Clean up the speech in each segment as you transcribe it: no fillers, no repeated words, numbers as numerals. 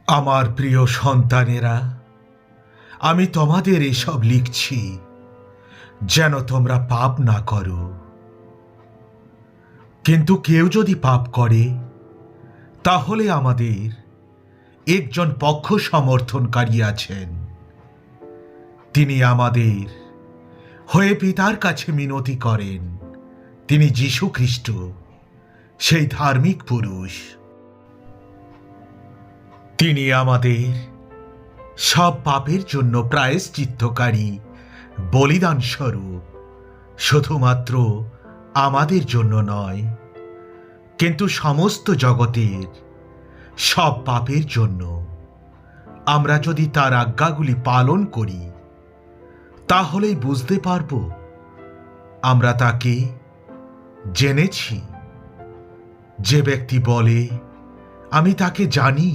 আমার প্রিয় সন্তানেরা, আমি তোমাদের এসব লিখছি যেন তোমরা পাপ না করো। কিন্তু কেউ যদি পাপ করে, তাহলে আমাদের একজন পক্ষ সমর্থনকারী আছেন। তিনি আমাদের হয়ে পিতার কাছে মিনতি করেন। তিনি যীশু খ্রিস্ট, সেই ধার্মিক পুরুষ। তিনি আমাদের সব পাপের জন্য প্রায়শ্চিত্তকারী বলিদান স্বরূপ, শুধুমাত্র আমাদের জন্য নয়, কিন্তু সমস্ত জগতের সব পাপের জন্য। আমরা যদি তার আজ্ঞাগুলি পালন করি, তাহলেই বুঝতে পারব আমরা তাকে জেনেছি। যে ব্যক্তি বলে আমি তাকে জানি,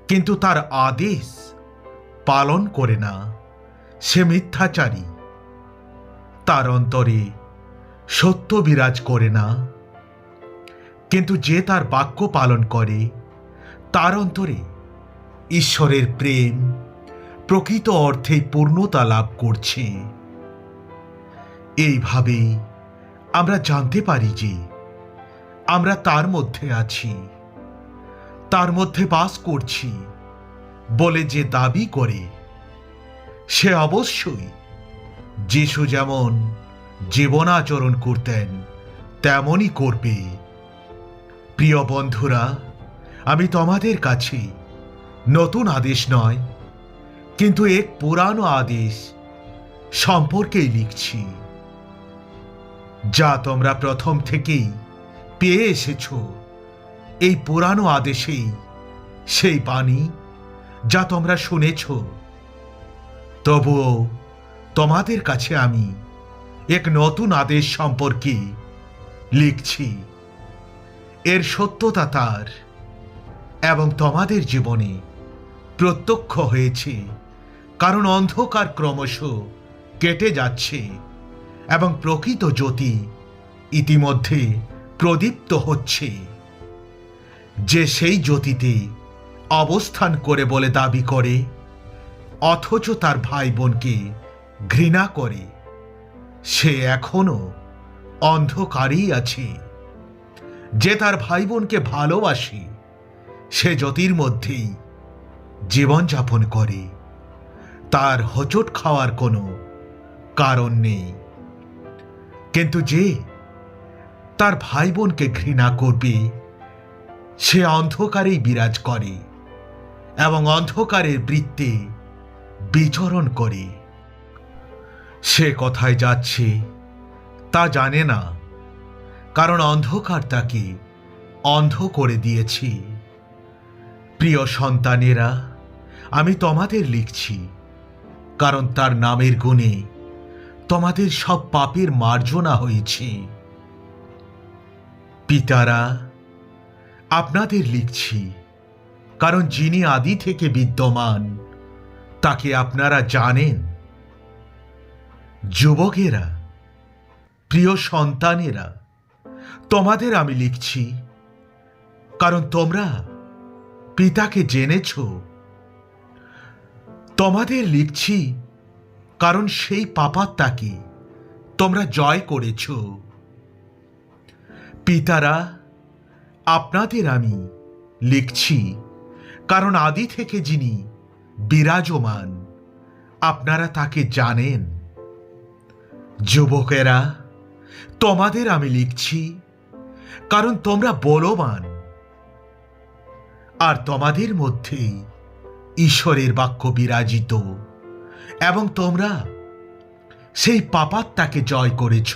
কিন্তু তার আদেশ পালন করে না, সে মিথ্যাচারী। তার অন্তরে সত্য বিরাজ করে না। কিন্তু যে তার বাক্য পালন করে, তার অন্তরে ঈশ্বরের প্রেম প্রকৃত অর্থেই পূর্ণতা লাভ করছে। এইভাবেই আমরা জানতে পারি যে আমরা তার মধ্যে আছি, তার মধ্যে বাস করছি বলে যে দাবি করে, সে অবশ্যই যীশু যেমন জীবনাচরণ করতেন তেমনই করবে। প্রিয় বন্ধুরা, আমি তোমাদের কাছে নতুন আদেশ নয়, কিন্তু এক পুরানো আদেশ সম্পর্কেই লিখছি, যা তোমরা প্রথম থেকেই পেয়ে এসেছ। এই পুরানো আদেশেই সেই বাণী যা তোমরা শুনেছ। তবুও তোমাদের কাছে আমি এক নতুন আদেশ সম্পর্কে লিখছি। এর সত্যতা তার এবং তোমাদের জীবনে প্রত্যক্ষ হয়েছে, কারণ অন্ধকার ক্রমশ কেটে যাচ্ছে এবং প্রকৃত জ্যোতি ইতিমধ্যে প্রদীপ্ত হচ্ছে। যে সেই জ্যোতিতে অবস্থান করে বলে দাবি করে, অথচ তার ভাই বোনকে ঘৃণা করে, সে এখনো অন্ধকারেই আছে। যে তার ভাই বোনকে ভালোবাসে, সে জ্যোতির মধ্যেই জীবনযাপন করে। তার হোঁচট খাওয়ার কোনো কারণ নেই। কিন্তু যে তার ভাই বোনকে ঘৃণা করবে, সে অন্ধকারেই বিরাজ করে এবং অন্ধকারের বৃত্তে বিচরণ করে। সে কোথায় যাচ্ছে তা জানে না, কারণ অন্ধকার তাকে অন্ধ করে দিয়েছে। প্রিয় সন্তানেরা, আমি তোমাদের লিখছি, কারণ তার নামের গুণে তোমাদের সব পাপের মার্জনা হয়েছে। পিতারা, আপনাদের লিখছি, কারণ যিনি আদি থেকে বিদ্যমান তাকে আপনারা জানেন। যুবকেরা, প্রিয় সন্তানেরা, তোমাদের আমি লিখছি, কারণ তোমরা পিতাকে জেনেছ। তোমাদের লিখছি, কারণ সেই পাপাত্মাকে তোমরা জয় করেছ। পিতারা, আপনাদের আমি লিখছি, কারণ আদি থেকে যিনি বিরাজমান আপনারা তাকে জানেন। যুবকেরা, তোমাদের আমি লিখছি, কারণ তোমরা বলবান, আর তোমাদের মধ্যেই ঈশ্বরের বাক্য বিরাজিত, এবং তোমরা সেই পাপাত্মাকে জয় করেছ।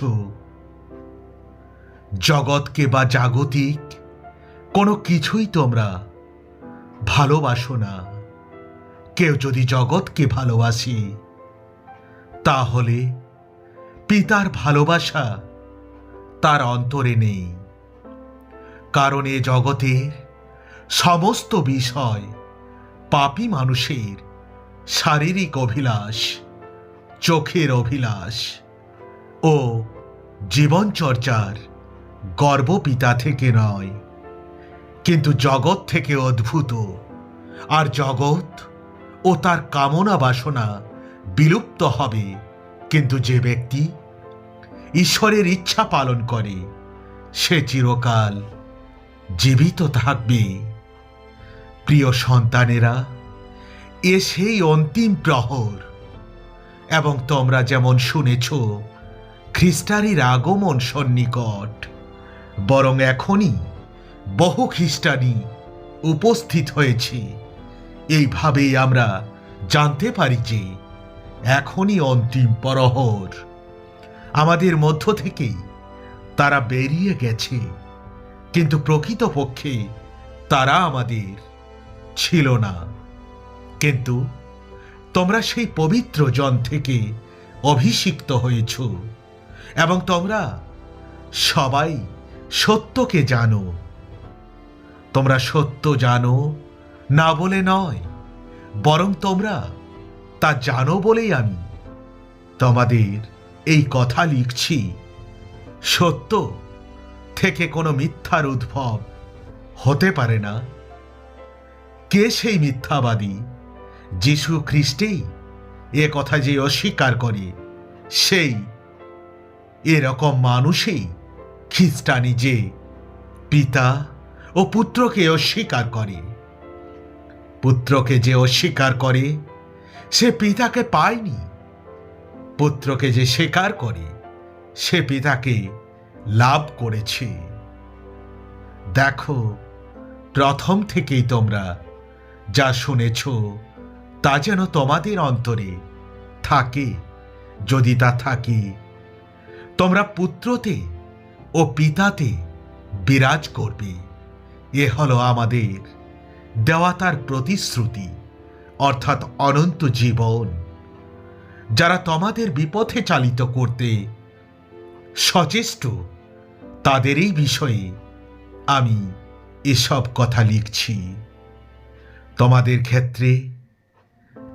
জগৎকে বা জাগতিক কোনো কিছুই তোমরা ভালোবাসো না। কেউ যদি জগৎকে ভালোবাসে, তাহলে পিতার ভালোবাসা তার অন্তরে নেই। কারণ এ জগতের সমস্ত বিষয় পাপী মানুষের শারীরিক অভিলাষ, চোখের অভিলাষ ও জীবনচর্চার গর্ব পিতা থেকে নয়, কিন্তু জগৎ থেকে উদ্ভূত আর জগৎ ও তার কামনা বাসনা বিলুপ্ত হবে, কিন্তু যে ব্যক্তি ঈশ্বরের ইচ্ছা পালন করে সে চিরকাল জীবিত থাকবে। প্রিয় সন্তানেরা, এ সেই অন্তিম প্রহর, এবং তোমরা যেমন শুনেছ খ্রিস্টানের আগমন সন্নিকট, বরং এখনই বহু খ্রিস্টানই উপস্থিত হয়েছে। এইভাবেই আমরা জানতে পারি যে এখনই অন্তিম প্রহর। আমাদের মধ্য থেকেই তারা বেরিয়ে গেছে, কিন্তু প্রকৃতপক্ষে তারা আমাদের ছিল না। কিন্তু তোমরা সেই পবিত্র জন থেকে অভিষিক্ত হয়েছ, এবং তোমরা সবাই সত্যকে জানো। তোমরা সত্য জানো না বলে নয়, বরং তোমরা তা জানো বলেই আমি তোমাদের এই কথা লিখছি। সত্য থেকে কোনো মিথ্যার উদ্ভব হতে পারে না। কে সেই মিথ্যাবাদী? যীশু খ্রিস্টেই এ কথা যে অস্বীকার করে, সেই এরকম মানুষই খ্রিস্টানি, যে পিতা ও পুত্রকে অস্বীকার করে। পুত্রকে যে অস্বীকার করে সে পিতাকে পায়নি। পুত্রকে যে স্বীকার করে সে পিতাকে লাভ করেছে। দেখো, প্রথম থেকেই তোমরা যা শুনেছ তা যেন তোমাদের অন্তরে থাকে। যদি তা থাকে, তোমরা পুত্রতে ও পিতাতে বিরাজ করবে। এ হলো আমাদের দেওয়া তার প্রতিশ্রুতি, অর্থাৎ অনন্ত জীবন। যারা তোমাদের বিপথে চালিত করতে সচেষ্ট, তাদের এই বিষয়ে আমি এসব কথা লিখছি। তোমাদের ক্ষেত্রে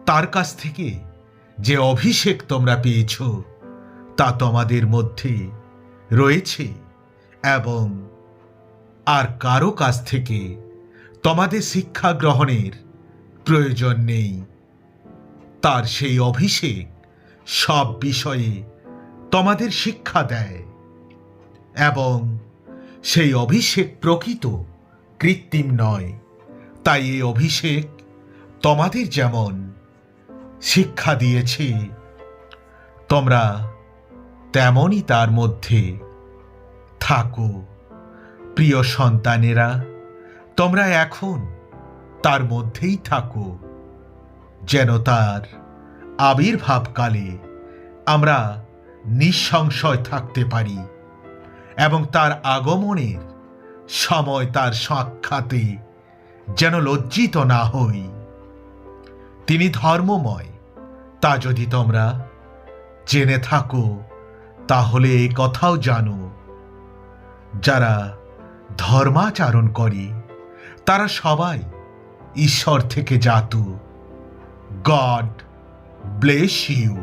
তার কাছ থেকে যে অভিষেক তোমরা পেয়েছ তা তোমাদের মধ্যে রয়েছে, এবং আর কারো কাছ থেকে তোমাদের শিক্ষা গ্রহণের প্রয়োজন নেই। তার সেই অভিষেক সব বিষয়ে তোমাদের শিক্ষা দেয়, এবং সেই অভিষেক প্রকৃত, কৃত্রিম নয়। তাই এই অভিষেক তোমাদের যেমন শিক্ষা দিয়েছে, তোমরা তেমনই তার মধ্যে থাকো। প্রিয় সন্তানেরা, তোমরা এখন তার মধ্যেই থাকো, যেন তার আবির্ভাবকালে আমরা নিঃসংশয় থাকতে পারি, এবং তার আগমনের সময় তার সাক্ষাতে যেন লজ্জিত না হই। তিনি ধর্মময়, তা যদি তোমরা জেনে থাকো, তাহলে এই কথাও জানো, যারা ধর্মাচরণ করে তারা সবাই ঈশ্বর থেকে জাত। God bless you.